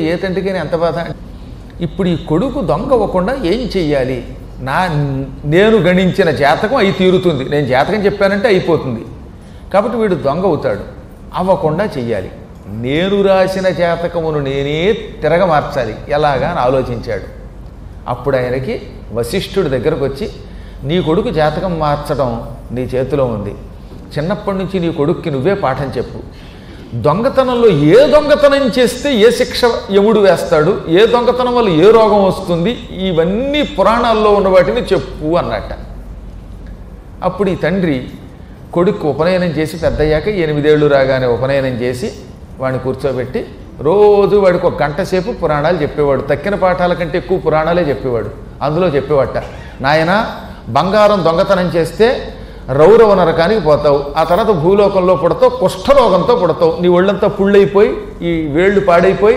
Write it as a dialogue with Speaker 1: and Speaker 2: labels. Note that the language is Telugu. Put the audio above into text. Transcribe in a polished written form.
Speaker 1: ఏ తండ్రికైనా ఎంత బాధ. ఇప్పుడు ఈ కొడుకు దొంగ అవ్వకుండా ఏం చెయ్యాలి? నేను గణించిన జాతకం అయి తీరుతుంది, నేను జాతకం చెప్పానంటే అయిపోతుంది. కాబట్టి వీడు దొంగ అవుతాడు, అవ్వకుండా చెయ్యాలి. నేను రాసిన జాతకమును నేనే తిరగమార్చాలి ఎలాగా అని ఆలోచించాడు. అప్పుడు ఆయనకి వశిష్ఠుడి దగ్గరకు వచ్చి, నీ కొడుకు జాతకం మార్చడం నీ చేతిలో ఉంది, చిన్నప్పటి నుంచి నీ కొడుక్కి నువ్వే పాఠం చెప్పు. దొంగతనంలో ఏ దొంగతనం చేస్తే ఏ శిక్ష యముడు వేస్తాడు, ఏ దొంగతనం వల్ల ఏ రోగం వస్తుంది, ఇవన్నీ పురాణాల్లో ఉన్న వాటిని చెప్పు అన్నట్ట. అప్పుడు ఈ తండ్రి కొడుకు ఉపనయనం చేసి పెద్దయ్యాక 8 ఏళ్ళు రాగానే ఉపనయనం చేసి వాడిని కూర్చోబెట్టి రోజు వాడికి 1 గంట సేపు పురాణాలు చెప్పేవాడు. తక్కిన పాఠాల కంటే ఎక్కువ పురాణాలే చెప్పేవాడు. అందులో చెప్పేవాట, నాయనా బంగారం దొంగతనం చేస్తే రౌరవ నరకానికి పోతావు, ఆ తర్వాత భూలోకంలో పుడతావు, కుష్ఠరోగంతో పుడతావు, నీ ఒళ్ళంతా పుళ్ళైపోయి ఈ వేళ్ళు పాడైపోయి